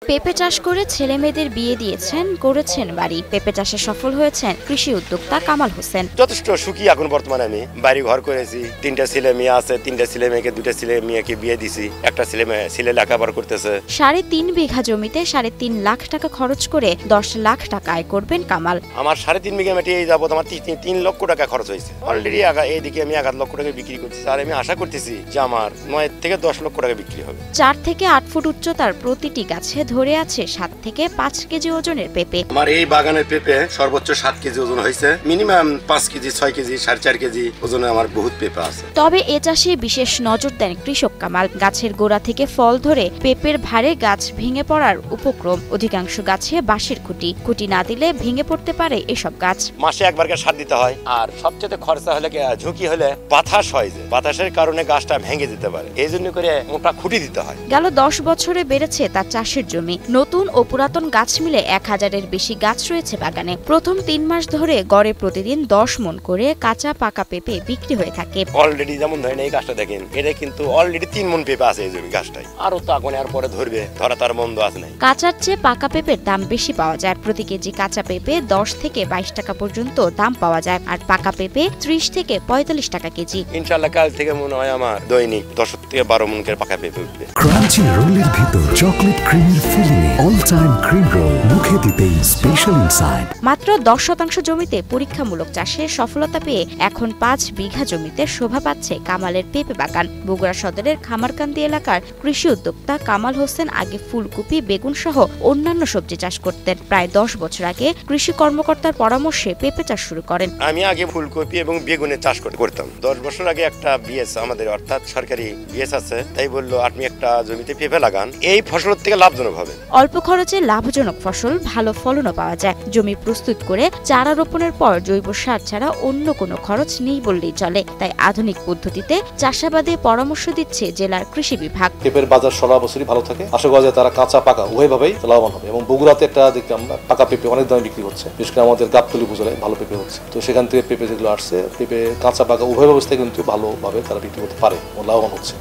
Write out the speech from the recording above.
পেঁপে চাষ করে ছেলে মেয়েদের বিয়ে দিয়েছেন, করেছেন বাড়ি। পেঁপে চাষে সফল হয়েছেন কৃষি উদ্যোক্তা কামাল হোসেন। যথেষ্ট সুখী এখন বর্তমানে। আমি বাড়ি ঘর করেছি, 3টা ছেলে মেয়ে আছে, 3টা ছেলে মেয়েকে 2টা ছেলে মেয়েকে বিয়ে দিছি, একটা ছেলে লেখাপড়া করতেছে। 3.5 বিঘা জমিতে 3.5 লাখ টাকা খরচ করে 10 লাখ টাকা আয় করবেন কামাল। আমার 3.5 বিঘা মাটি এই যাবত আমার 3 লক্ষ টাকা খরচ হয়েছে অলরেডি। এইদিকে আমি 1 লক্ষ টাকা বিক্রি করতেছি, আর আমি আশা করতেছি যে আমার 9 থেকে 10 লক্ষ টাকা বিক্রি হবে। 4 থেকে 8 ফুট উচ্চতার প্রতিটি গাছে ধরে আছে 7 থেকে 5 কেজি ওজনের পেঁপে। আমার এই বাগানের পেঁপে সর্বোচ্চ 7 কেজি ওজন হয়েছে, মিনিমাম 5 কেজি 6 কেজি 4.5 কেজি ওজনে আমার বহুত পেঁপে আছে। তবে এ চাষে বিশেষ নজর দেন কৃষক কামাল। গাছের গোড়া থেকে ফল ধরে পেঁপের ভারে গাছ ভেঙে পড়ার উপক্রম। অধিকাংশ গাছে বাঁশের খুঁটি না দিলে ভেঙে পড়তে পারে এসব গাছ। মাসে একবার সার দিতে হয়, আর সবচেয়ে খরচা হলে ঝুঁকি হলে বাতাস হয়, যে বাতাসের কারণে গাছটা ভেঙে যেতে পারে, এই জন্য করে মোটা খুঁটি দিতে হয়। গেল 10 বছরে বেড়েছে তার চাষের জমি। নতুন ও পুরাতন গাছ মিলে 1000-এর বেশি গাছ রয়েছে বাগানে। প্রথম 3 মাস ধরে গড়ে প্রতিদিন 10 মণ করে কাঁচা পাকা পেঁপে বিক্রি হয়ে থাকে। অলরেডি যেমন ধরেন এই গাছটা দেখেন, এটা কিন্তু অলরেডি 3 মণ পেঁপে আছে এই জমি গাছটাই, আরো তো আগুনে আর পরে ধরবে, ধরা তার বন্ধ আছে নাই। কাঁচার চেয়ে পাকা পেঁপের দাম বেশি পাওয়া যায়। প্রতি কেজি কাঁচা পেঁপে 10 থেকে 22 টাকা পর্যন্ত দাম পাওয়া যায়, আর পাকা পেঁপে 30 থেকে 45 টাকা কেজি। ইনশাআল্লাহ কাল থেকে মনে হয় আমার দৈনিক 10 থেকে 12 মণ করে পাকা পেঁপে উঠবে। ক্রাঞ্চি রোলের ভিতর চকলেট ক্রিমের filling, all time cream roll, মুখে দিতেই স্পেশাল ইনসাইড। মাত্র 10% জমিতে পরীক্ষামূলক চাষে সফলতা পেয়ে এখন 5 বিঘা জমিতে শোভা পাচ্ছে কামালের পেঁপে বাগান। বগুড়া সদরের খামারকান্দি এলাকার কৃষি উদ্যোক্তা কামাল হোসেন আগে ফুলকপি, বেগুন সহ অন্যান্য সবজি চাষ করতেন। প্রায় 10 বছর আগে কৃষি কর্মকর্তার পরামর্শে পেঁপে চাষ শুরু করেন। আমি আগে ফুলকপি এবং বেগুনের চাষ করতাম। 10 বছর আগে একটা বিএস আমাদের অর্থাৎ সরকারি বিএস আছে, তাই বললো আপনি একটা জমিতে পেঁপে লাগান, এই ফসলের থেকে লাভজনক হবে। অল্প খরচে লাভজনক ফসল, ভালো ফলনও পাওয়া যায়। জমি প্রস্তুত করে চারা রোপণের পর জৈব সার ছাড়া অন্য কোনো খরচ নেই বললেই চলে। তাই আধুনিক পদ্ধতিতে চাষাবাদে পরামর্শ দিচ্ছে জেলার কৃষি বিভাগ। পেঁপের বাজার সারা বছরই ভালো থাকে। আশা করা যায় তারা কাঁচা পাকা উভয়ভাবেই লাভবান হবে। এবং বগুড়াতে একটা দেখলাম পাকা পেঁপে অনেক দামে বিক্রি হচ্ছে, বিশেষ করে আমাদের গাবতলী উপজেলায় ভালো পেঁপে হচ্ছে। তো সেখান থেকে পেঁপে যেগুলো আসছে, পেঁপে কাঁচা পাকা উভয় ব্যবস্থায় কিন্তু ভালোভাবে তারা বিক্রি করতে পারে ও লাভবান হচ্ছে।